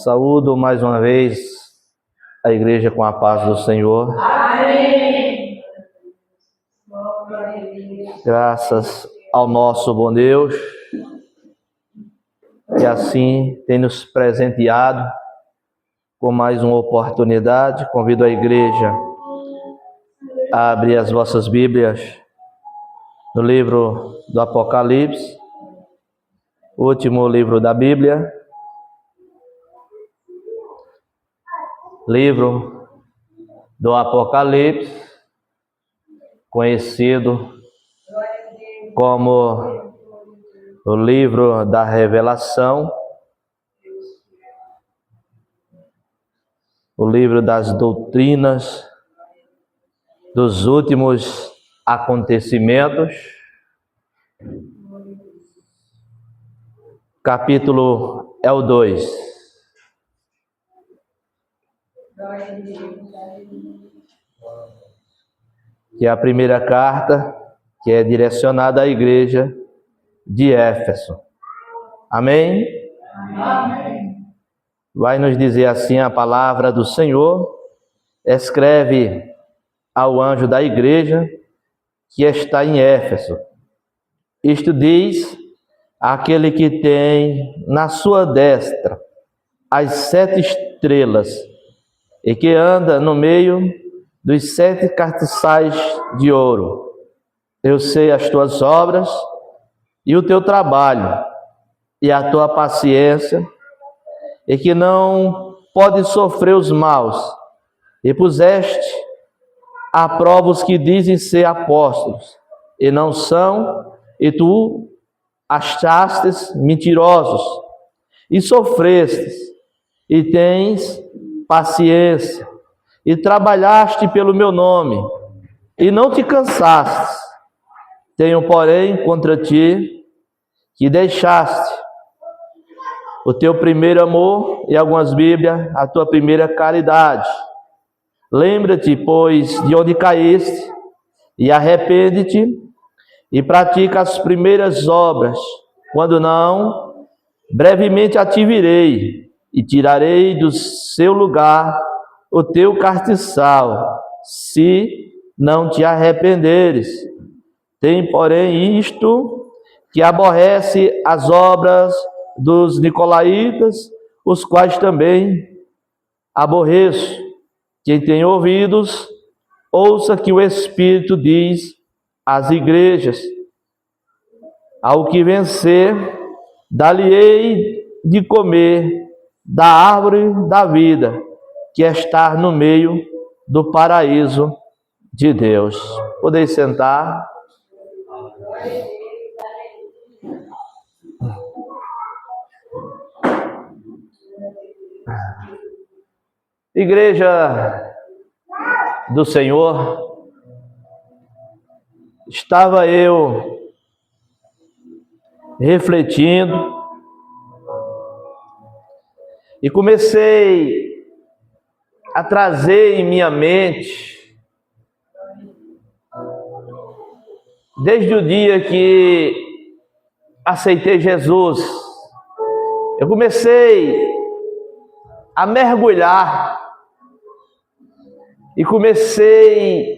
Saúdo mais uma vez a igreja com a paz do Senhor. Amém. Graças ao nosso bom Deus, que assim tem nos presenteado com mais uma oportunidade. Convido a igreja a abrir as vossas Bíblias no livro do Apocalipse, último livro da Bíblia. Livro do Apocalipse, conhecido como o livro da revelação, o livro das doutrinas dos últimos acontecimentos. Capítulo é o 2. Que é a primeira carta que é direcionada à igreja de Éfeso. Amém? Amém. Vai nos dizer assim a palavra do Senhor. Escreve ao anjo da igreja que está em Éfeso. Isto diz aquele que tem na sua destra as 7 estrelas e que anda no meio dos 7 castiçais de ouro. Eu sei as tuas obras e o teu trabalho e a tua paciência, e que não pode sofrer os maus, e puseste à prova os que dizem ser apóstolos, e não são, e tu achastes mentirosos, e sofrestes, e tens paciência, e trabalhaste pelo meu nome, e não te cansaste. Tenho, porém, contra ti que deixaste o teu primeiro amor, e algumas Bíblias, a tua primeira caridade. Lembra-te, pois, de onde caíste, e arrepende-te, e pratica as primeiras obras. Quando não, brevemente a te virei, e tirarei do seu lugar o teu castiçal, se não te arrependeres. Tem, porém, isto, que aborrece as obras dos nicolaítas, os quais também aborreço. Quem tem ouvidos, ouça que o Espírito diz às igrejas: ao que vencer, dar-lhe-ei de comer da árvore da vida, que está no meio do paraíso de Deus. Podeis sentar. Igreja do Senhor, estava eu refletindo e comecei a trazer em minha mente, desde o dia que aceitei Jesus, eu comecei a mergulhar e comecei,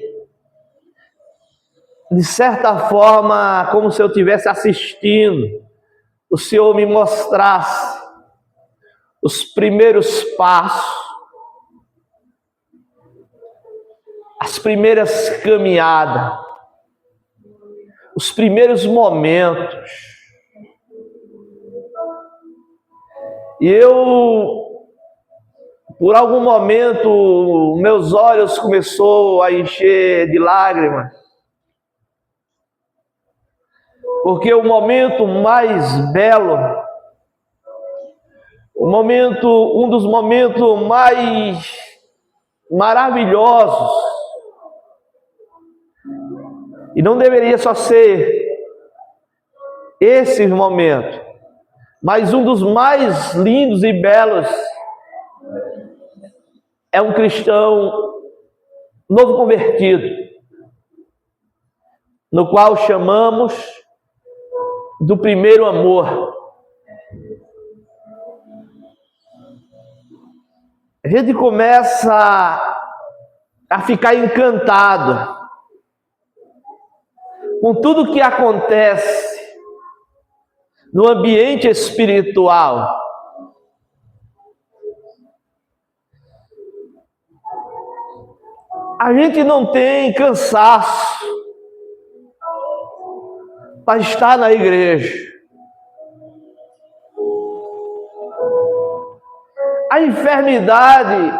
de certa forma, como se eu estivesse assistindo, o Senhor me mostrasse os primeiros passos, as primeiras caminhadas, os primeiros momentos. E eu, por algum momento, meus olhos começou a encher de lágrimas, porque o momento mais belo, um dos momentos mais maravilhosos, e não deveria só ser esse momento, mas um dos mais lindos e belos, é um cristão novo convertido, no qual chamamos do primeiro amor. gente começa a ficar encantado com tudo que acontece no ambiente espiritual. A gente não tem cansaço para estar na igreja. A enfermidade,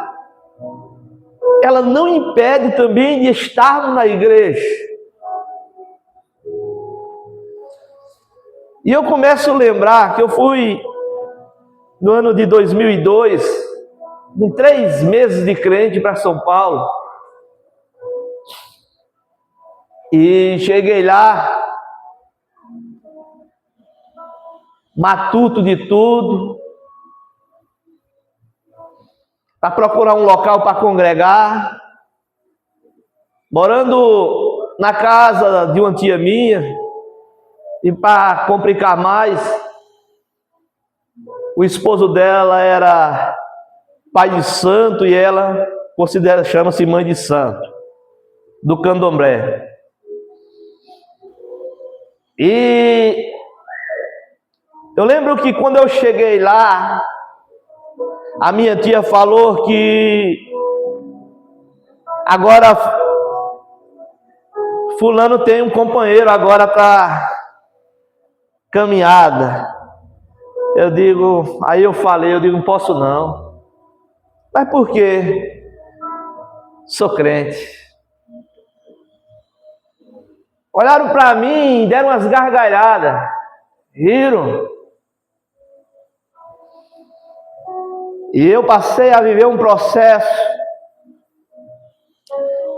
ela não impede também de estarmos na igreja. E eu começo a lembrar que eu fui, no ano de 2002, com 3 meses de crente para São Paulo. E cheguei lá, matuto de tudo, para procurar um local para congregar, morando na casa de uma tia minha, e para complicar mais, o esposo dela era pai de santo e ela chama-se mãe de santo, do candomblé. E eu lembro que quando eu cheguei lá, a minha tia falou que agora fulano tem um companheiro agora para caminhada. Aí eu falei, não posso não. Mas por quê? Sou crente. Olharam para mim, deram umas gargalhadas, riram. E eu passei a viver um processo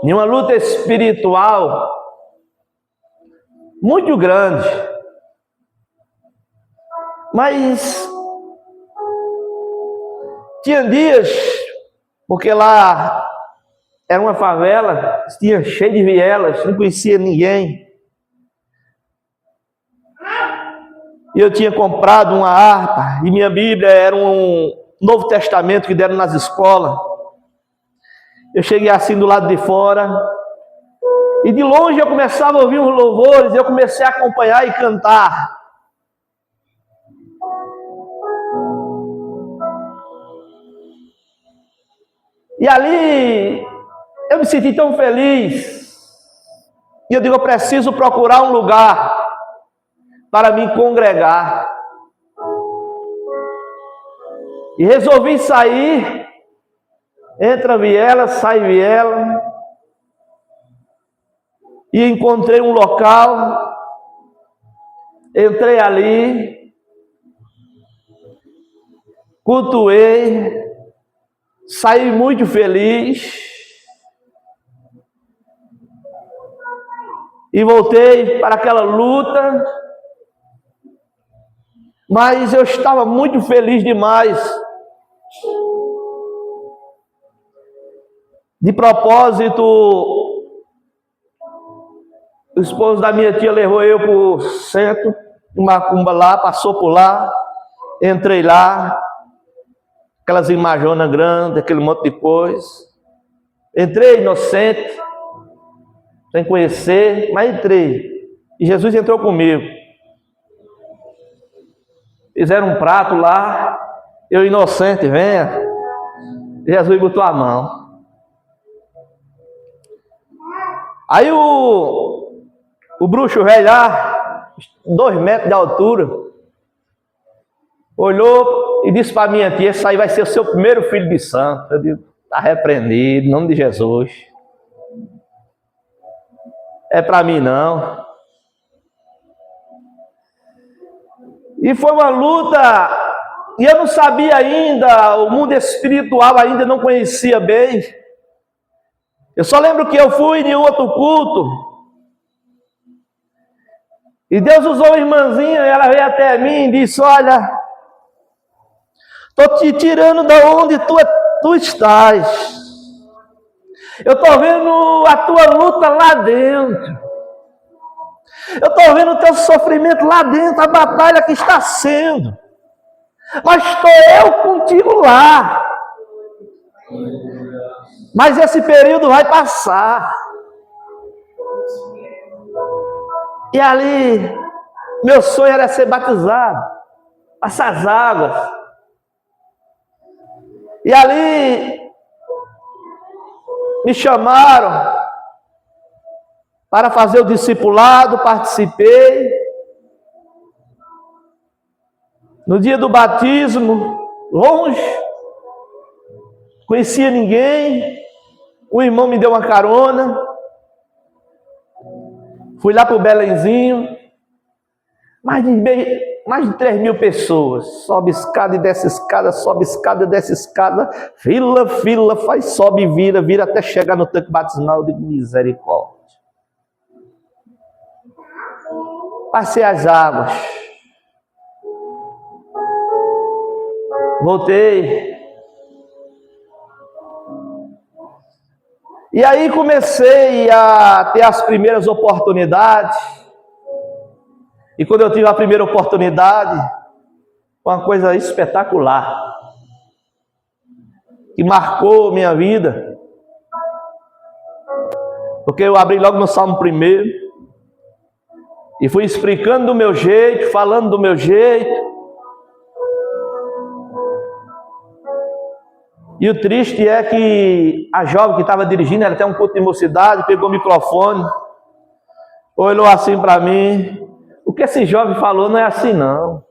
de uma luta espiritual muito grande. Mas tinha dias, porque lá era uma favela, tinha cheio de vielas, não conhecia ninguém. E eu tinha comprado uma harpa, e minha Bíblia era um Novo Testamento que deram nas escolas. Eu cheguei assim do lado de fora, e de longe eu começava a ouvir uns louvores, eu comecei a acompanhar e cantar. E ali eu me senti tão feliz. E eu digo, eu preciso procurar um lugar para me congregar. E resolvi sair. Entra viela, sai viela. E encontrei um local. Entrei ali. Cultuei. Saí muito feliz. E voltei para aquela luta. Mas eu estava muito feliz demais. De propósito, o esposo da minha tia levou eu para o centro de Macumba lá, passou por lá, entrei lá, aquelas imajonas grandes, aquele monte de coisa. Entrei inocente, sem conhecer, mas entrei. E Jesus entrou comigo. Fizeram um prato lá, eu inocente, venha. Jesus botou a mão. Aí o bruxo velho lá, 2 metros de altura, olhou e disse para minha tia, esse aí vai ser o seu primeiro filho de santo. Eu digo, está repreendido, em nome de Jesus. É para mim não. E foi uma luta, e eu não sabia ainda, o mundo espiritual ainda não conhecia bem. Eu só lembro que eu fui em outro culto, e Deus usou uma irmãzinha, ela veio até mim e disse, olha, estou te tirando da onde tu estás. Eu estou vendo a tua luta lá dentro. Eu estou vendo o teu sofrimento lá dentro, a batalha que está sendo. Mas estou eu contigo lá. Mas esse período vai passar. E ali, meu sonho era ser batizado, passar as águas. E ali, me chamaram para fazer o discipulado, participei. No dia do batismo, longe, conhecia ninguém, o irmão me deu uma carona, fui lá para o Belenzinho, mais de 3.000 pessoas, sobe escada e desce escada, sobe escada e desce escada, fila, faz, sobe e vira até chegar no tanque batismal de misericórdia. Passei as águas, voltei, e aí comecei a ter as primeiras oportunidades. E quando eu tive a primeira oportunidade, foi uma coisa espetacular, que marcou minha vida, porque eu abri logo no Salmo 1 e fui explicando do meu jeito, falando do meu jeito. E o triste é que a jovem que estava dirigindo, ela tem um culto de mocidade, pegou o microfone, olhou assim para mim. O que esse jovem falou não é assim não.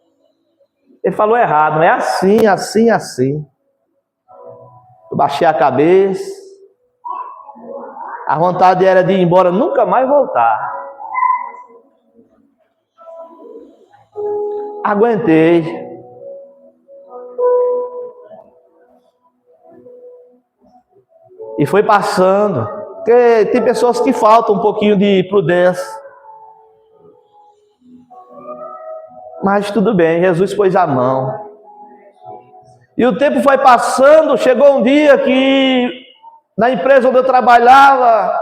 Ele falou errado, não é assim, assim, assim. Eu baixei a cabeça. A vontade era de ir embora, nunca mais voltar. Aguentei. E foi passando. Porque tem pessoas que faltam um pouquinho de prudência. Mas tudo bem, Jesus pôs a mão. E o tempo foi passando, chegou um dia que na empresa onde eu trabalhava,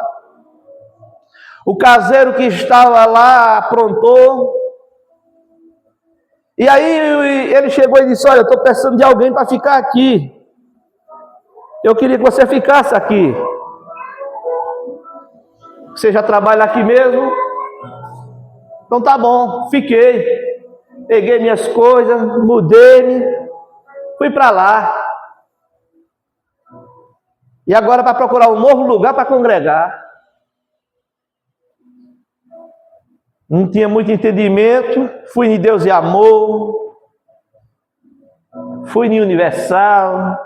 o caseiro que estava lá aprontou. E aí ele chegou e disse: olha, eu estou precisando de alguém para ficar aqui. Eu queria que você ficasse aqui. Você já trabalha aqui mesmo? Então tá bom, fiquei. Peguei minhas coisas, mudei-me, fui para lá. E agora para procurar um novo lugar para congregar. Não tinha muito entendimento, fui em Deus e Amor, fui em Universal,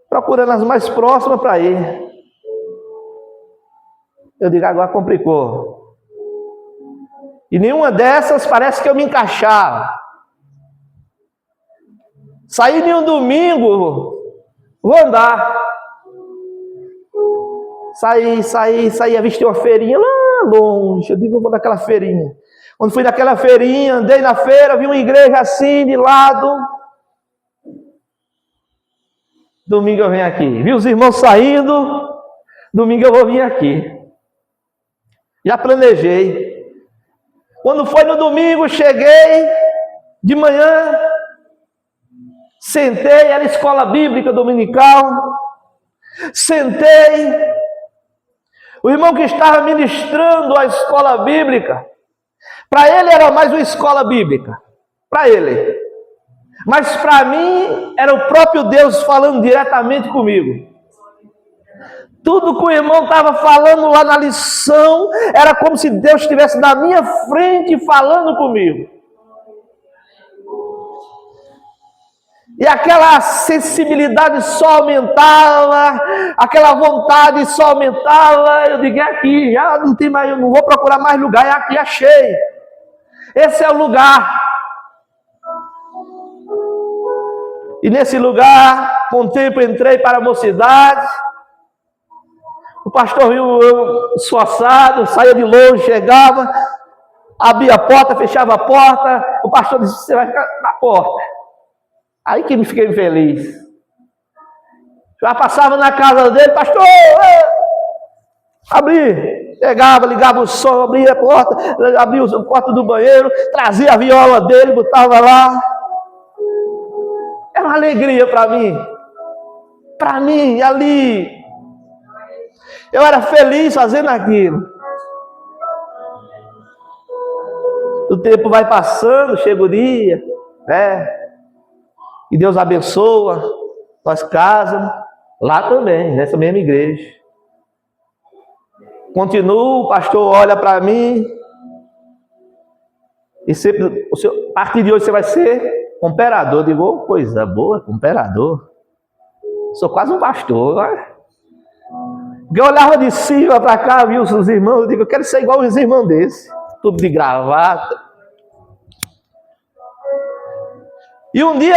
procurando as mais próximas para ir. Eu digo, agora complicou. E nenhuma dessas parece que eu me encaixava. Saí em um domingo, vou andar. Saí, avistei uma feirinha lá longe. Eu digo, eu vou naquela feirinha. Quando fui naquela feirinha, andei na feira, vi uma igreja assim de lado. Domingo eu venho aqui. Vi os irmãos saindo, domingo eu vou vir aqui. Já planejei. Quando foi no domingo, cheguei de manhã, sentei, era escola bíblica dominical, sentei, o irmão que estava ministrando a escola bíblica, para ele era mais uma escola bíblica, para ele, mas para mim era o próprio Deus falando diretamente comigo. Tudo que o irmão estava falando lá na lição, era como se Deus estivesse na minha frente falando comigo. E aquela sensibilidade só aumentava, aquela vontade só aumentava. Eu digo, é aqui, já não tem mais, eu não vou procurar mais lugar, é aqui, achei. Esse é o lugar. E nesse lugar, com o tempo entrei para a mocidade. O pastor viu eu esforçado, saía de longe, chegava, abria a porta, fechava a porta. O pastor disse, você vai ficar na porta. Aí que me fiquei feliz. Já passava na casa dele, pastor, abri, chegava, ligava o som, abria a porta, abria a porta do banheiro, trazia a viola dele, botava lá. Era uma alegria para mim. para mim, ali. Eu era feliz fazendo aquilo. O tempo vai passando, chega o dia, né? E Deus abençoa, nós casamos, lá também, nessa mesma igreja. Continuo, o pastor olha para mim, e sempre, a partir de hoje você vai ser imperador. Digo, oh, coisa boa, imperador. Sou quase um pastor, né? Eu olhava de cima para cá, vi os irmãos, eu digo, eu quero ser igual os irmãos desse, tudo de gravata. E um dia,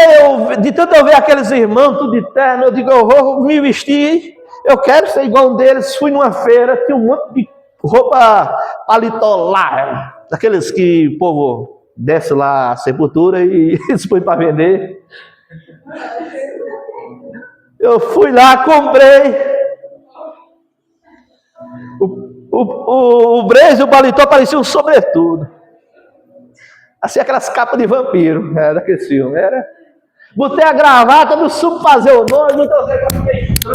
de tanto eu ver aqueles irmãos, tudo de terno, eu digo, eu vou me vestir, eu quero ser igual um deles. Fui numa feira, tinha um monte de roupa paletó lá, daqueles que o povo desce lá a sepultura e expõe para vender. Eu fui lá, comprei. O brejo e o paletó pareciam um sobretudo. Assim, aquelas capas de vampiro, era daquele filme, era. Botei a gravata, não soube fazer o nome, não tô vendo como é estranho.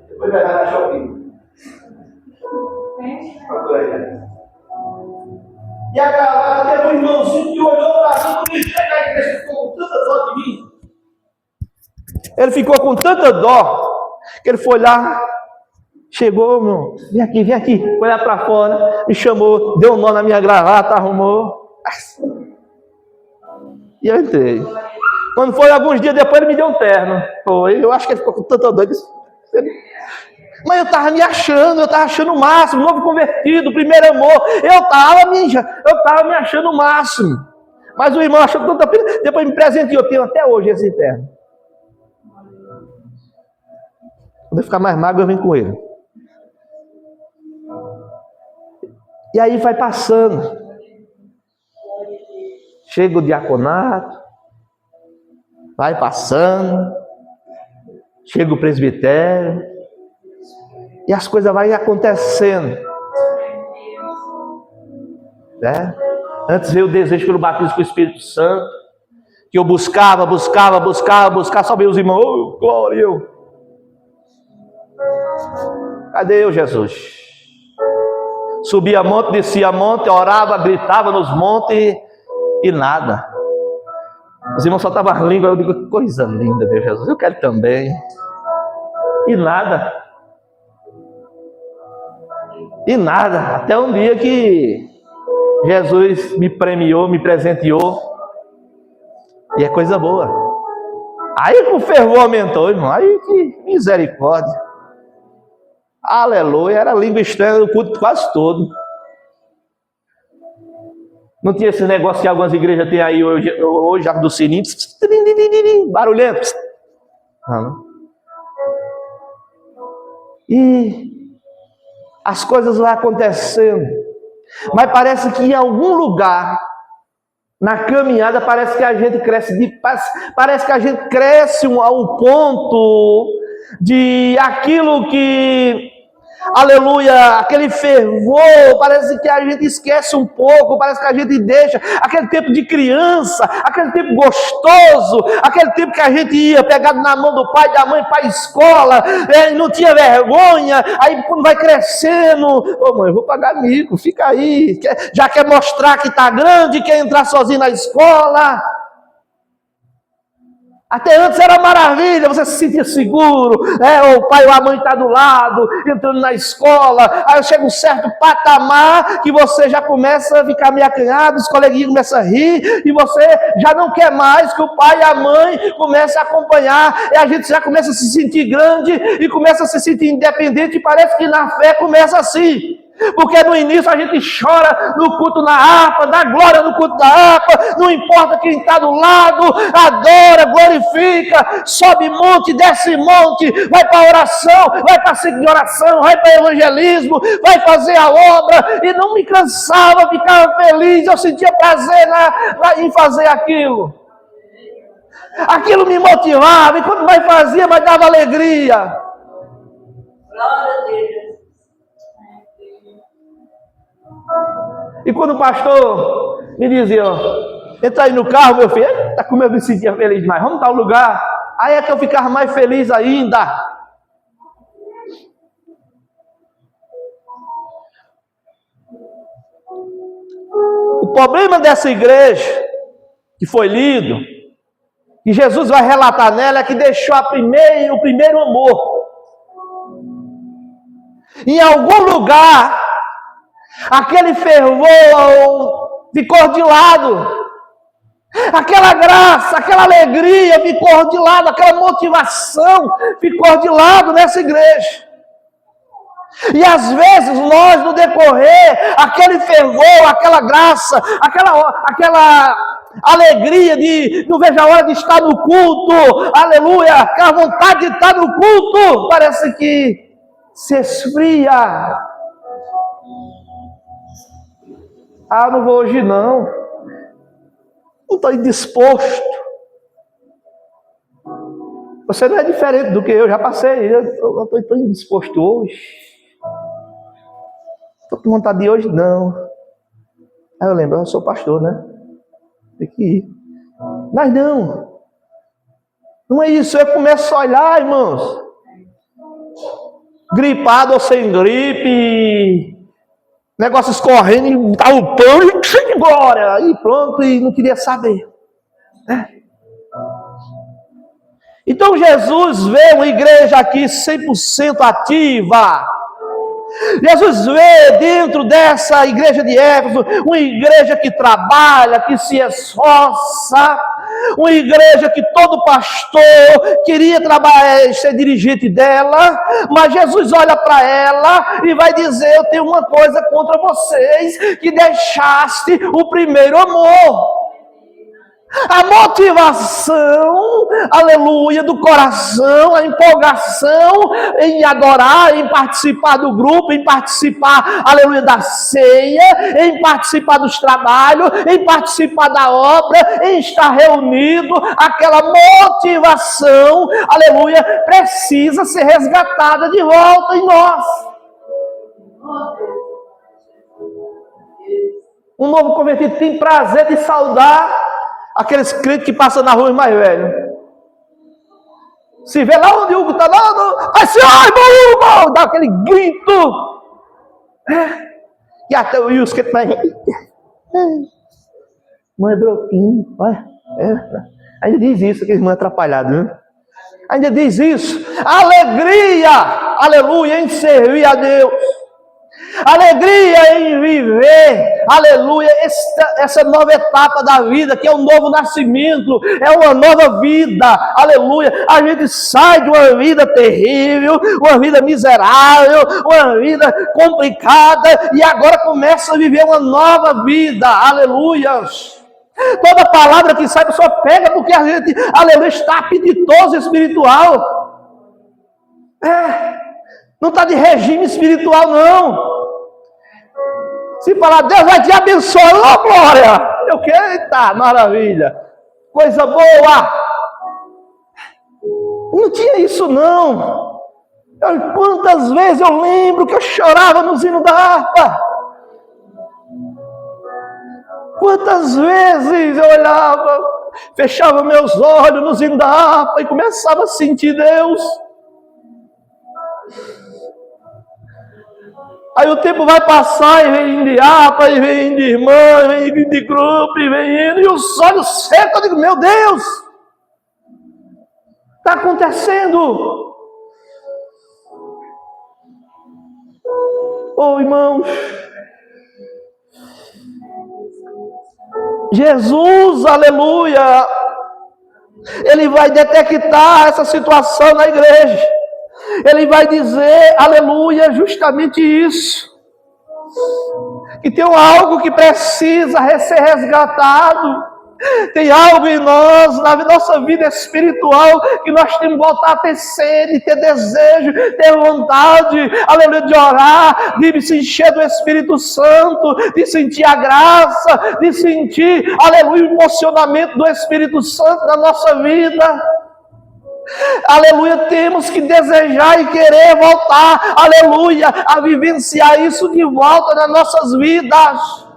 Depois vai lá na shopping. E a gravata teve um irmãozinho que olhou para mim, quando ele chega na igreja, ficou com tanta dó de mim. Ele ficou com tanta dó, que ele foi lá, chegou, meu, vem aqui, foi lá para fora, me chamou, deu um nó na minha gravata, arrumou. E eu entrei. Quando foi alguns dias depois, ele me deu um terno. Foi, eu acho que ele ficou com tanta dor. Mas eu estava me achando, o máximo, novo convertido, primeiro amor. Eu estava me achando o máximo. Mas o irmão achou tanta pena, depois me presenteou, eu tenho até hoje esse terno. Quando eu ficar mais magro, eu venho com ele. E aí vai passando. Chega o diaconato, vai passando, chega o presbitério, e as coisas vão acontecendo. Né? Antes veio o desejo pelo batismo com o Espírito Santo, que eu buscava, só veio os irmãos, oh, glória, eu. Cadê eu, Jesus? Subia monte, descia monte, orava, gritava nos montes e nada. Os irmãos só estavam as línguas, eu digo, que coisa linda, meu Jesus, eu quero também. E nada. E nada. Até um dia que Jesus me premiou, me presenteou. E é coisa boa. Aí o fervor aumentou, irmão. Aí que misericórdia. Aleluia. Era língua estranha no culto quase todo. Não tinha esse negócio que algumas igrejas têm aí hoje já do sininho, barulhento. Não. E as coisas lá acontecendo. Mas parece que em algum lugar, na caminhada, parece que a gente cresce parece que a gente cresce a um ponto de aquilo que, aleluia, aquele fervor, parece que a gente esquece um pouco, parece que a gente deixa aquele tempo de criança, aquele tempo gostoso, aquele tempo que a gente ia pegado na mão do pai e da mãe para a escola, não tinha vergonha. Aí quando vai crescendo, ô mãe, eu vou pagar mico, fica aí, já quer mostrar que está grande, quer entrar sozinho na escola. Até antes era maravilha, você se sentia seguro, o pai ou a mãe está do lado, entrando na escola, aí chega um certo patamar que você já começa a ficar meio acanhado, os coleguinhas começam a rir, e você já não quer mais que o pai e a mãe comecem a acompanhar, e a gente já começa a se sentir grande, e começa a se sentir independente, e parece que na fé começa assim. Porque no início a gente chora no culto na harpa, dá glória no culto da harpa, não importa quem está do lado, adora, glorifica, sobe monte, desce monte, vai para a oração, vai para a ciclo de oração, vai para o evangelismo, vai fazer a obra, e não me cansava, ficava feliz, eu sentia prazer em fazer aquilo. Aquilo me motivava, e quando vai fazia, mas dava alegria. Glória a Deus. E quando o pastor me dizia, Entra aí no carro, meu filho. Eita, como eu me sentia feliz demais. Vamos tal lugar. Aí é que eu ficava mais feliz ainda. O problema dessa igreja, que foi lido, que Jesus vai relatar nela, é que deixou o primeiro amor. Em algum lugar, aquele fervor ficou de lado. Aquela graça, aquela alegria ficou de lado, aquela motivação ficou de lado nessa igreja. E às vezes nós, no decorrer, aquele fervor, aquela graça, aquela alegria de não vejo a hora de estar no culto, aleluia, aquela vontade de estar no culto, parece que se esfria. Ah, não vou hoje não estou indisposto. Você não é diferente do que eu já passei, eu estou indisposto hoje. Estou com vontade de hoje, não. Aí eu lembro, eu sou pastor, né? Tem que ir. Mas não é isso. Eu começo a olhar, irmãos, gripado ou sem gripe, negócio escorrendo, tá o pão e glória, aí pronto, e não queria saber. Então Jesus vê uma igreja aqui 100% ativa. Jesus vê dentro dessa igreja de Éfeso uma igreja que trabalha, que se esforça, uma igreja que todo pastor queria trabalhar, ser dirigente dela, mas Jesus olha para ela e vai dizer: eu tenho uma coisa contra vocês, que deixaste o primeiro amor. A motivação, aleluia, do coração, a empolgação em adorar, em participar do grupo, em participar, aleluia, da ceia, em participar dos trabalhos, em participar da obra, em estar reunido, aquela motivação, aleluia, precisa ser resgatada de volta em nós. Um novo convertido tem prazer de saudar aqueles crentes que passam na rua mais velhos. Se vê lá onde o Hugo está, assim, ai, meu Hugo, dá aquele grito. E até o Wilson que está aí. Mãe broquinho, olha. Ainda diz isso, aquele irmão atrapalhado, né? Ainda diz isso. Alegria, aleluia, em servir a Deus. Alegria em viver, aleluia, essa nova etapa da vida, que é um novo nascimento, é uma nova vida, aleluia. A gente sai de uma vida terrível, uma vida miserável, uma vida complicada, e agora começa a viver uma nova vida, aleluia. Toda palavra que sai, a pessoa pega, porque a gente, aleluia, está apetitoso espiritual. Não está de regime espiritual, não. Se falar, Deus vai te abençoar, oh glória! Eu quero, eita, maravilha! Coisa boa! Não tinha isso, não. Quantas vezes eu lembro que eu chorava no hino da harpa? Quantas vezes eu olhava, fechava meus olhos no hino da harpa e começava a sentir Deus. Aí o tempo vai passar e vem de harpa, e vem de irmã, e vem de grupo, e vem indo, e os olhos secos, eu digo, meu Deus, está acontecendo. Oh, irmãos, Jesus, aleluia, Ele vai detectar essa situação na igreja. Ele vai dizer, aleluia, justamente isso. Que tem algo que precisa ser resgatado. Tem algo em nós, na nossa vida espiritual, que nós temos que voltar a ter sede, ter desejo, ter vontade, aleluia, de orar, de se encher do Espírito Santo, de sentir a graça, de sentir, aleluia, o emocionamento do Espírito Santo na nossa vida. Aleluia, temos que desejar e querer voltar, aleluia, a vivenciar isso de volta nas nossas vidas.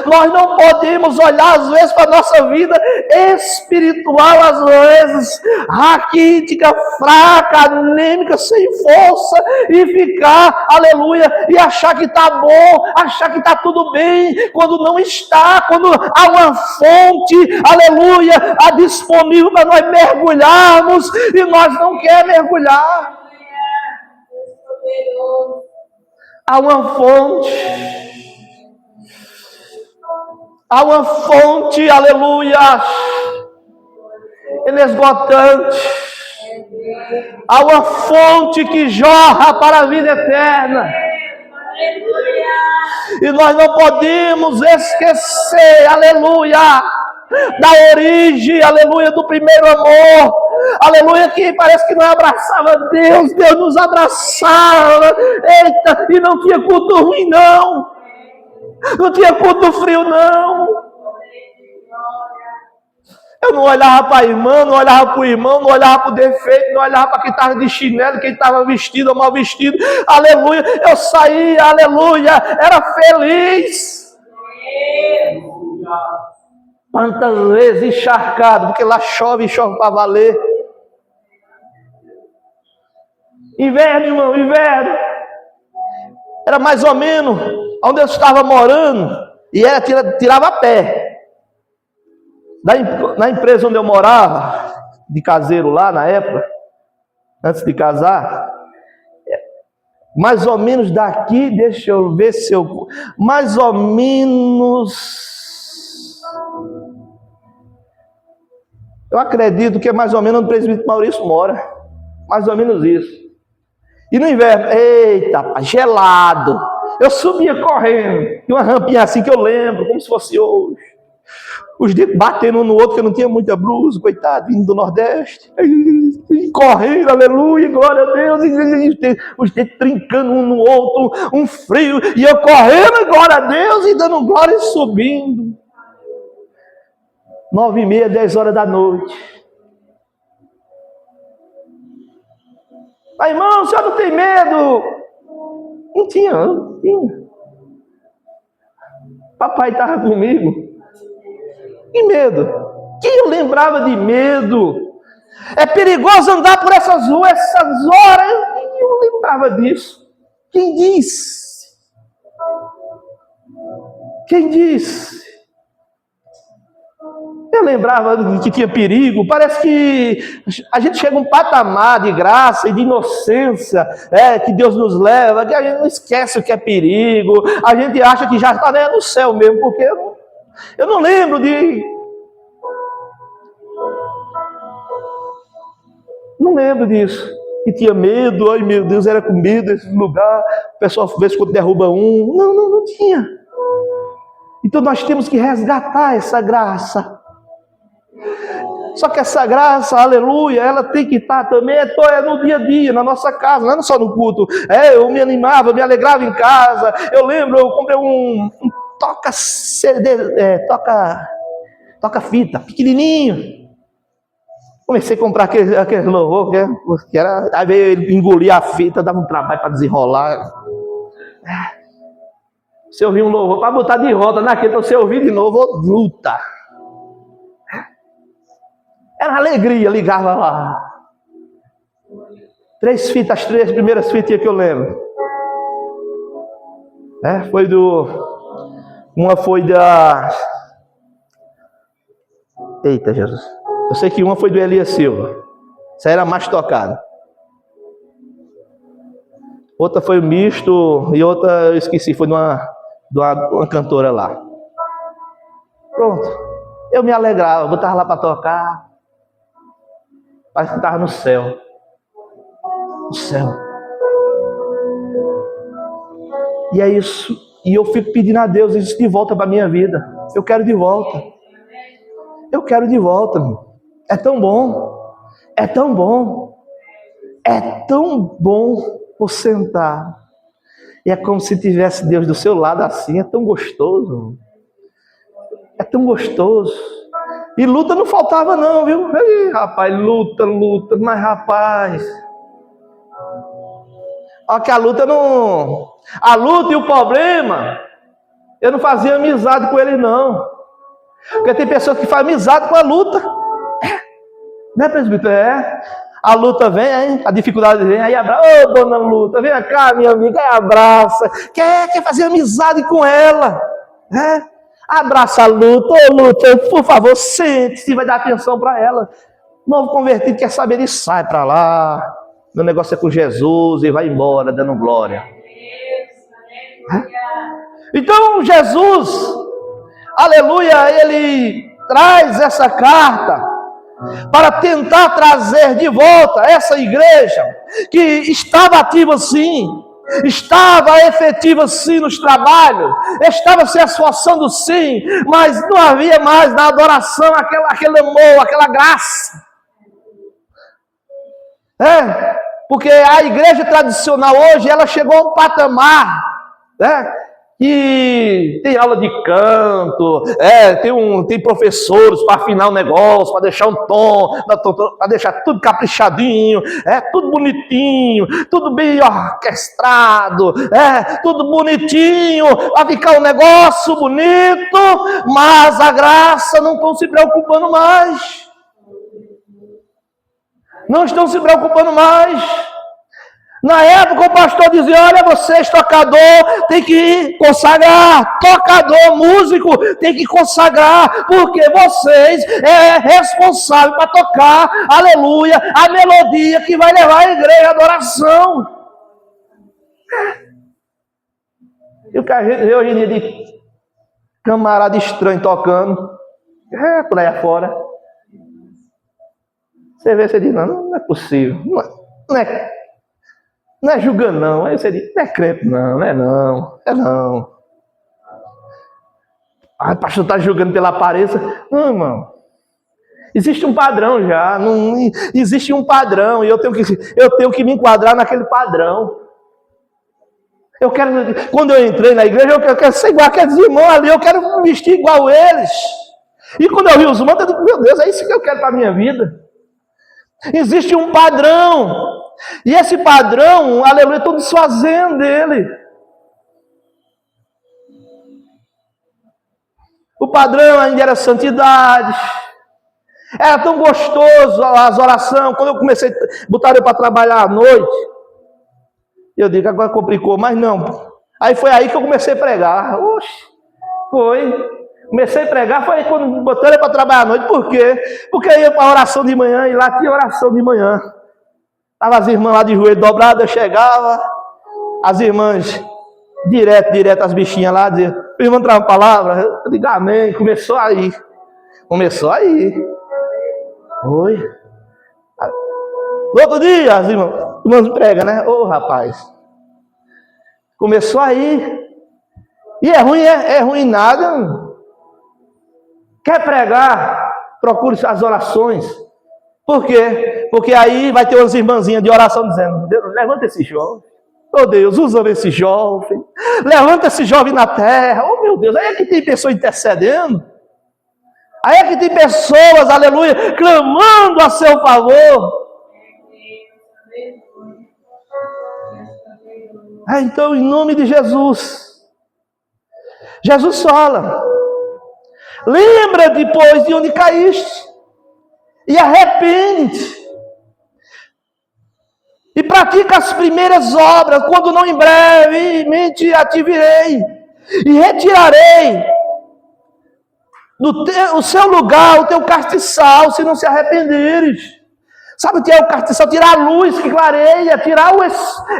Nós não podemos olhar às vezes para a nossa vida espiritual, às vezes raquítica, fraca, anêmica, sem força, e ficar, aleluia, e achar que está bom, achar que está tudo bem, quando não está, quando há uma fonte, aleluia, disponível para nós mergulharmos, e nós não queremos mergulhar. Há uma fonte. Há uma fonte, aleluia, inesgotante. Há uma fonte que jorra para a vida eterna. E nós não podemos esquecer, aleluia, da origem, aleluia, do primeiro amor. Aleluia, que parece que não abraçava Deus, Deus nos abraçava. Eita, e não tinha culto ruim, não. Não tinha culto frio, não. Eu não olhava para a irmã, não olhava para o irmão, não olhava para o defeito, não olhava para quem estava de chinelo, quem estava vestido ou mal vestido. Aleluia, eu saía, aleluia, era feliz. Quantas vezes encharcado, porque lá chove e chove para valer. Inverno, irmão, inverno. Era mais ou menos onde eu estava morando, e era tirava a pé. Na empresa onde eu morava, de caseiro lá na época, antes de casar, mais ou menos daqui, deixa eu ver se eu... Mais ou menos... Eu acredito que é mais ou menos onde o presbítero Maurício mora. Mais ou menos isso. E no inverno, eita, gelado. Eu subia correndo. E uma rampinha assim que eu lembro, como se fosse hoje. Os dedos batendo um no outro, que eu não tinha muita blusa, coitado, vindo do Nordeste. E correndo, aleluia, glória a Deus. Os dedos trincando um no outro, um frio. E eu correndo, glória a Deus, e dando glória e subindo. 9h30, 10 horas da noite. Mas, irmão, o senhor não tem medo? Não tinha. Papai estava comigo. Que medo? Quem eu lembrava de medo? É perigoso andar por essas ruas, essas horas. Eu lembrava disso. Quem disse? Quem disse? Eu lembrava que tinha perigo. Parece que a gente chega a um patamar de graça e de inocência, que Deus nos leva, que a gente não esquece o que é perigo. A gente acha que já está no céu mesmo, porque eu não lembro de... Não lembro disso. Que tinha medo, ai meu Deus, era com medo desse lugar. O pessoal vê quando derruba um. Não tinha. Então nós temos que resgatar essa graça. Só que essa graça, aleluia, ela tem que estar também no dia a dia, na nossa casa, não é só no culto. Eu me animava, eu me alegrava em casa. Eu lembro, eu comprei um toca-fita, pequenininho. Comecei a comprar aquele louvor, que era, aí veio engolir a fita, dava um trabalho para desenrolar. Se eu ouvir um louvor, para botar de volta naquele, então se eu ouvir de novo, luta. Era uma alegria, ligava lá. 3 fitas, as 3 primeiras fitas que eu lembro. Uma foi da... Eita, Jesus. Eu sei que uma foi do Elias Silva. Essa era a mais tocada. Outra foi o Misto, e outra eu esqueci, foi de uma cantora lá. Pronto. Eu me alegrava, eu botava lá para tocar. Parece que estava no céu. No céu. E é isso. E eu fico pedindo a Deus isso de volta para a minha vida. Eu quero de volta. Eu quero de volta. É tão bom. É tão bom. É tão bom por sentar. E é como se tivesse Deus do seu lado assim. É tão gostoso. É tão gostoso. E luta não faltava não, viu? Ei, rapaz, luta, mas rapaz... Olha que a luta não... A luta e o problema Eu não fazia amizade com ele, não. Porque tem pessoas que fazem amizade com a luta. Né, presbítero? A luta vem, hein? A dificuldade vem, aí abraça. Ô, dona luta, vem cá, minha amiga, aí abraça. Quer fazer amizade com ela. Abraça a luta. Ô, luta, por favor, sente-se, vai dar atenção para ela. Novo convertido quer saber, ele sai para lá. Meu negócio é com Jesus e vai embora, dando glória. Então, Jesus, aleluia, ele traz essa carta para tentar trazer de volta essa igreja que estava ativa sim, estava efetiva sim nos trabalhos, estava se esforçando sim, mas não havia mais na adoração aquele amor, aquela graça. Porque a igreja tradicional hoje, ela chegou a um patamar, e tem aula de canto, tem professores para afinar o negócio, para deixar um tom, para deixar tudo caprichadinho, tudo bonitinho, tudo bem orquestrado, tudo bonitinho, para ficar um negócio bonito, mas a graça não estão se preocupando mais. Não estão se preocupando mais. Na época o pastor dizia, olha, vocês tocador tem que consagrar, tocador, músico tem que consagrar, porque vocês é responsável para tocar, aleluia, a melodia que vai levar a igreja à adoração. E o que a gente vê hoje em dia de camarada estranho tocando, por aí afora. Você vê, você diz, não é possível, não é julgando não, aí você diz, não é crente não, é não. Ah, o pastor está julgando pela aparência. Não, irmão, existe um padrão já, existe um padrão, e eu tenho que me enquadrar naquele padrão. Quando eu entrei na igreja, eu quero ser igual aqueles irmãos ali, eu quero me vestir igual eles. E quando eu vi os irmãos, eu digo, meu Deus, é isso que eu quero para a minha vida. Existe um padrão, e esse padrão, aleluia, estou desfazendo dele. O padrão ainda era santidade, era tão gostoso as orações. Quando eu comecei, botaram para trabalhar à noite, eu digo, agora complicou, mas não. Aí foi aí que eu comecei a pregar. Comecei a pregar, foi quando botaram para trabalhar à noite. Por quê? Porque eu ia para a oração de manhã, e lá tinha oração de manhã. Estava as irmãs lá de joelho dobrado, eu chegava, as irmãs, direto, as bichinhas lá, diziam, o irmão trava uma palavra, eu digo, amém, começou aí. Foi. No outro dia, as irmãs pregam, né? Rapaz, começou aí. E é ruim nada. Quer pregar? Procure as orações. Por quê? Porque aí vai ter umas irmãzinhas de oração dizendo, Deus, levanta esse jovem. Oh Deus, usa esse jovem. Levanta esse jovem na terra. Oh meu Deus, aí é que tem pessoas intercedendo. Aí é que tem pessoas, aleluia, clamando a seu favor. Então, em nome de Jesus, Jesus fala, lembra depois de onde caíste, e arrepende-te, e pratica as primeiras obras, quando não em brevemente te virei, e retirarei do seu lugar o teu castiçal, se não se arrependeres. Sabe o que é o castiçal? Tirar a luz que clareia,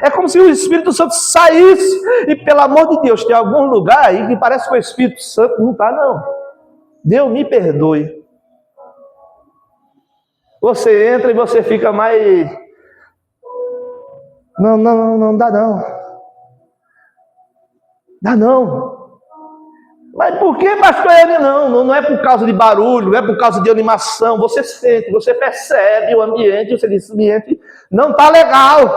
é como se o Espírito Santo saísse. E pelo amor de Deus, tem algum lugar aí que parece que o Espírito Santo não está, não. Deus me perdoe. Você entra e você fica mais... Não dá não. Dá não. Mas por que, pastor, ele não é por causa de barulho, não é por causa de animação. Você sente, você percebe o ambiente, você diz, o ambiente não está legal.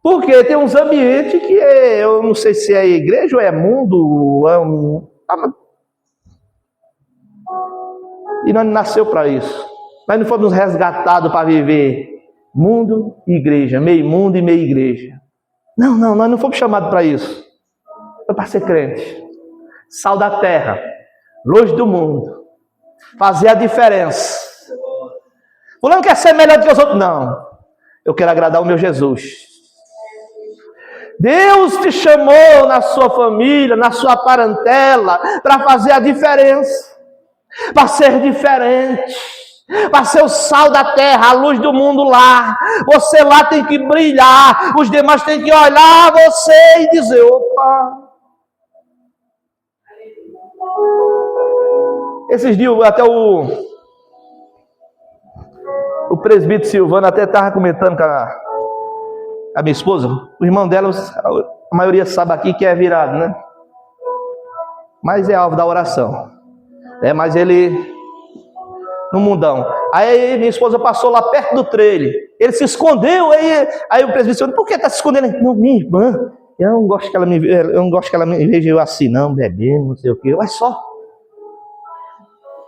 Porque tem uns ambientes que eu não sei se é igreja ou é mundo. E nós nasceu para isso. Nós não fomos resgatados para viver mundo e igreja, meio mundo e meio igreja. Não, nós não fomos chamados para isso. Foi para ser crente. sal da terra, luz do mundo, fazer a diferença. Fulano quer ser melhor do que os outros? Não, eu quero agradar o meu Jesus. Deus te chamou na sua família, na sua parentela, para fazer a diferença, para ser diferente, para ser o sal da terra, a luz do mundo lá. Você lá tem que brilhar, os demais têm que olhar você e dizer: opa. Esses dias até o presbítero Silvano até estava comentando com a minha esposa, o irmão dela, a maioria sabe aqui que é virado, né? Mas é alvo da oração. Mas ele no mundão. Aí minha esposa passou lá perto do trailer. Ele se escondeu, aí o presbítero disse: por que está se escondendo? Não, minha irmã, eu não gosto que ela me veja eu assim não, bebendo, não sei o quê. Olha só.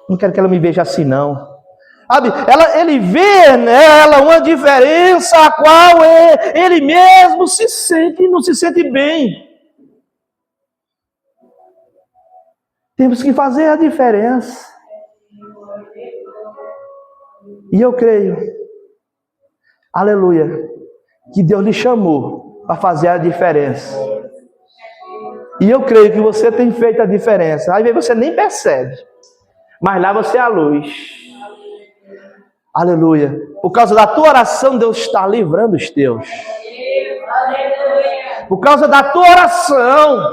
Não quero que ela me veja assim não. Sabe, ele vê nela uma diferença a qual ele mesmo não se sente bem. Temos que fazer a diferença. E eu creio, aleluia, que Deus lhe chamou para fazer a diferença. E eu creio que você tem feito a diferença. Às vezes você nem percebe, mas lá você é a luz. Aleluia. Por causa da tua oração, Deus está livrando os teus. Por causa da tua oração,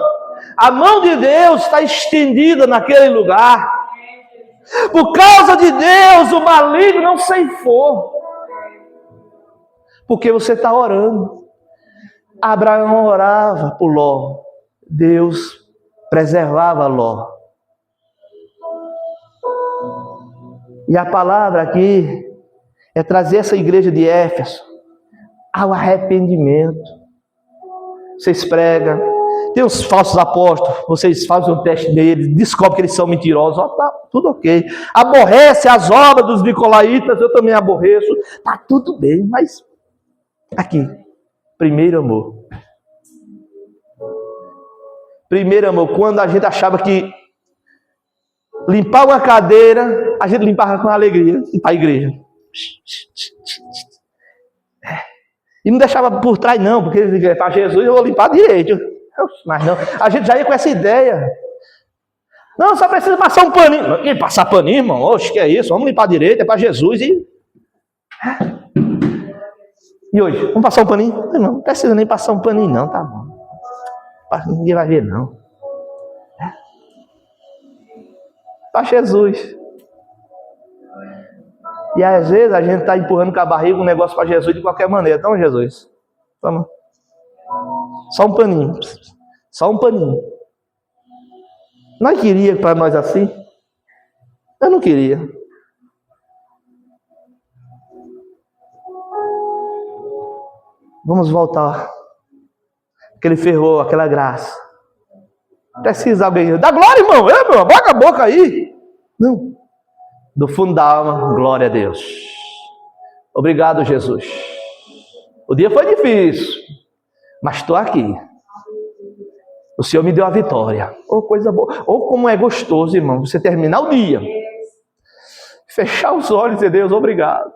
a mão de Deus está estendida naquele lugar. Por causa de Deus, o maligno não ceifou. Porque você está orando. Abraão orava por Ló. Deus preservava Ló. E a palavra aqui é trazer essa igreja de Éfeso ao arrependimento. Vocês pregam, tem os falsos apóstolos, vocês fazem um teste deles, descobrem que eles são mentirosos, tá tudo ok. Aborrece as obras dos nicolaítas, eu também aborreço, tá tudo bem, mas aqui, primeiro amor. Primeiro amor, quando a gente achava que limpar uma cadeira, a gente limpava com alegria para a igreja. E não deixava por trás não, porque para Jesus eu vou limpar direito. Mas não, a gente já ia com essa ideia. Não, só precisa passar um paninho. E passar paninho, irmão? Oxe, que é isso? Vamos limpar direito, é para Jesus. E hoje, vamos passar um paninho? Não precisa nem passar um paninho não, tá bom. Ninguém vai ver não. Para Jesus. E às vezes a gente está empurrando com a barriga um negócio para Jesus de qualquer maneira. Então, Jesus, toma. Só um paninho. Só um paninho. Não queria para nós assim? Eu não queria. Vamos voltar. Aquele fervor, aquela graça. Precisa alguém. Dá glória, irmão. Meu, abaca a boca aí. Não. Do fundo da alma, glória a Deus. Obrigado, Jesus. O dia foi difícil, mas estou aqui. O Senhor me deu a vitória. Oh, coisa boa. Oh, como é gostoso, irmão, você terminar o dia. Fechar os olhos e dizer: Deus, obrigado.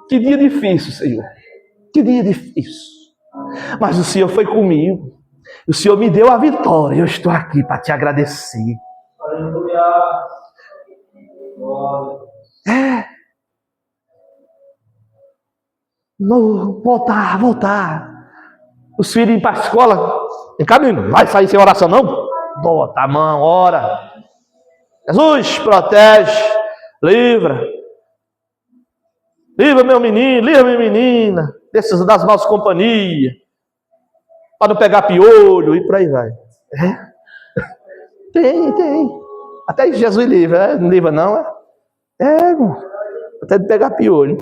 Que dia difícil, Senhor. Que dia difícil. Mas o Senhor foi comigo. O Senhor me deu a vitória. Eu estou aqui para te agradecer. Aleluia. Voltar. Os filhos ir para a escola. Vem cá, menino, vai sair sem oração não? Bota a mão, ora. Jesus, protege, livra. Livra meu menino, livra minha menina. Das más companhias. Para não pegar piolho e por aí vai. Tem. Até Jesus livra, não livra não, até de pegar piolho.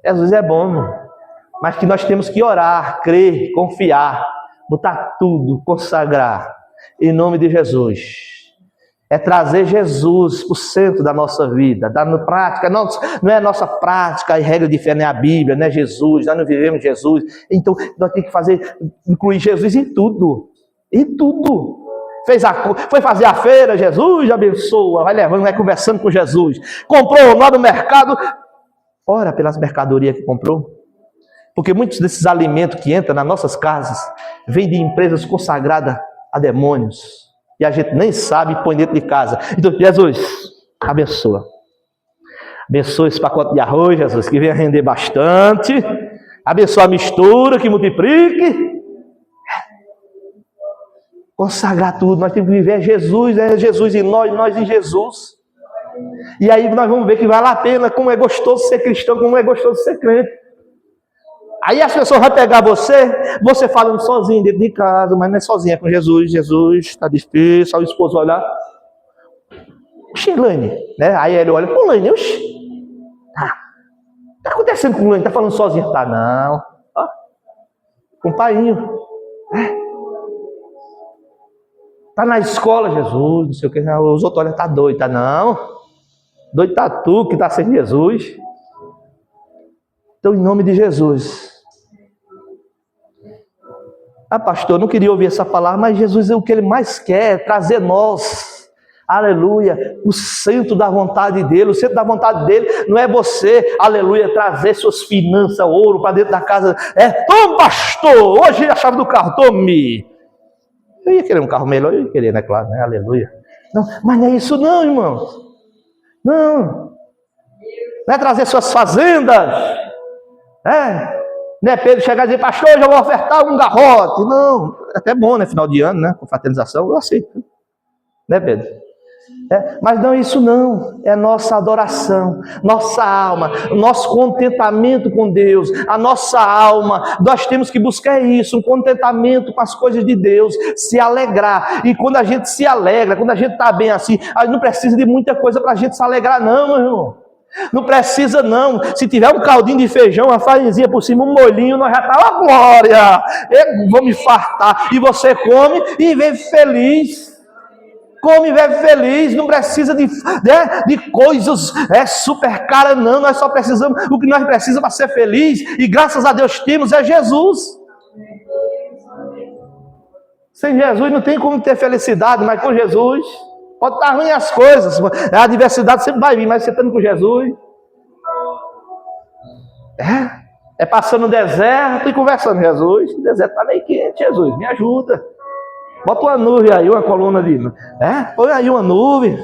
Jesus é bom, irmão. Mas que nós temos que orar, crer, confiar, botar tudo, consagrar, em nome de Jesus. É trazer Jesus para o centro da nossa vida, da prática. Não é a nossa prática e regra de fé, não é a Bíblia, não é Jesus, nós não vivemos Jesus. Então nós temos que incluir Jesus em tudo. Em tudo. Foi fazer a feira, Jesus abençoa, vai levando, vai conversando com Jesus. Comprou lá no mercado, ora pelas mercadorias que comprou. Porque muitos desses alimentos que entram nas nossas casas vêm de empresas consagradas a demônios. E a gente nem sabe e põe dentro de casa. Então, Jesus, abençoa. Abençoa esse pacote de arroz, Jesus, que venha render bastante. Abençoa a mistura, que multiplique. Consagrar tudo. Nós temos que viver Jesus, é Jesus em nós em Jesus. E aí nós vamos ver que vale a pena, como é gostoso ser cristão, como é gostoso ser crente. Aí as pessoas vão pegar você falando sozinho dentro de casa, mas não é sozinho, é com Jesus. Jesus, está difícil. Aí o esposo vai olhar. Oxi, Laine, né? Aí ele olha, pô, Laine, oxi. Tá acontecendo com o Laine? Tá falando sozinho? Tá, não. Ó, com o paiinho. Tá na escola, Jesus, não sei o que. Os outros olham, tá doido, tá não. Doido tá tu que tá sem Jesus. Então, em nome de Jesus. Pastor, eu não queria ouvir essa palavra, mas Jesus é o que Ele mais quer, trazer nós, aleluia, o centro da vontade dEle. O centro da vontade dEle não é você, aleluia, trazer suas finanças, ouro para dentro da casa. Toma, pastor, hoje a chave do carro, tome. Eu ia querer um carro melhor, eu ia querer, né, claro, né, aleluia. Não, mas não é isso não, irmãos. Não é trazer suas fazendas. Não é Pedro chegar e dizer, pastor, hoje eu vou ofertar um garrote. Não, é até bom, né? Final de ano, né? Com fraternização, eu aceito. Né, Pedro? Mas não é isso não. É nossa adoração, nossa alma, nosso contentamento com Deus, a nossa alma. Nós temos que buscar isso, um contentamento com as coisas de Deus, se alegrar. E quando a gente se alegra, quando a gente está bem assim, a gente não precisa de muita coisa para a gente se alegrar não, meu irmão. Não precisa não. Se tiver um caldinho de feijão, uma farinha por cima, um molhinho, nós já tá uma glória. Eu vou me fartar. E você come e vive feliz. Come e vive feliz. Não precisa de coisas super caras não. Nós só precisamos, o que nós precisamos para ser feliz, e graças a Deus temos, é Jesus. Sem Jesus não tem como ter felicidade, mas com Jesus pode estar ruim as coisas, a adversidade sempre vai vir, mas você estando com Jesus, passando no deserto e conversando com Jesus. O deserto está meio quente, Jesus, me ajuda. Bota uma nuvem aí, uma coluna de... põe aí uma nuvem.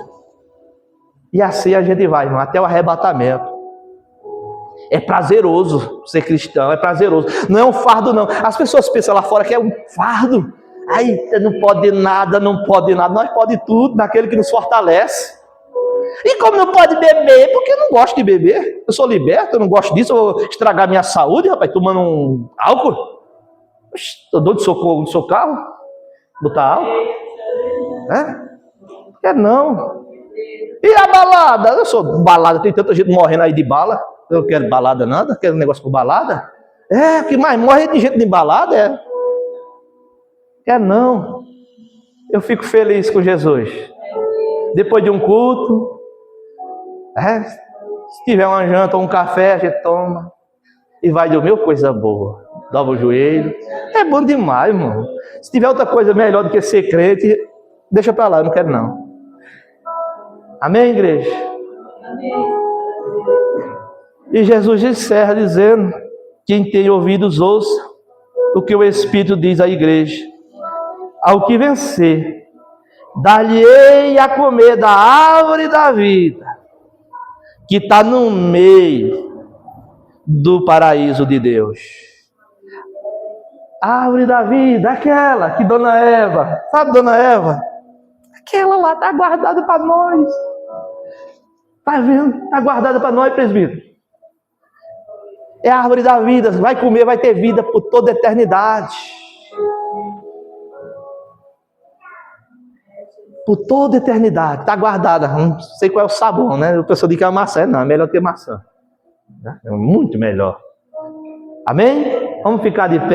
E assim a gente vai, irmão, até o arrebatamento. É prazeroso ser cristão, é prazeroso. Não é um fardo não. As pessoas pensam lá fora que é um fardo. Aí não pode nada, não pode nada. Nós pode tudo naquele que nos fortalece. E como não pode beber? Porque eu não gosto de beber. Eu sou liberto, eu não gosto disso. Eu vou estragar minha saúde, rapaz, tomando um álcool. Estou doido de seu carro? Botar álcool? Não. E a balada? Eu sou balada, tem tanta gente morrendo aí de bala. Eu não quero balada nada, quero negócio com balada. O que mais morre de gente de balada não. Eu fico feliz com Jesus. Depois de um culto, se tiver uma janta ou um café, a gente toma e vai dormir, coisa boa. Dobra o joelho. É bom demais, irmão. Se tiver outra coisa melhor do que ser crente, deixa pra lá, eu não quero não. Amém, igreja? Amém. E Jesus encerra dizendo: quem tem ouvidos ouça o que o Espírito diz à igreja. Ao que vencer, dar-lhe-ei a comer da árvore da vida, que está no meio do paraíso de Deus. A árvore da vida, aquela que Dona Eva, sabe Dona Eva? Aquela lá está guardada para nós. Está vendo? Está guardada para nós, presbítero. É a árvore da vida, vai comer, vai ter vida por toda a eternidade. Por toda a eternidade, está guardada. Não sei qual é o sabor, né? O pessoal diz que é maçã. Não, é melhor que maçã. É muito melhor. Amém? Vamos ficar de pé.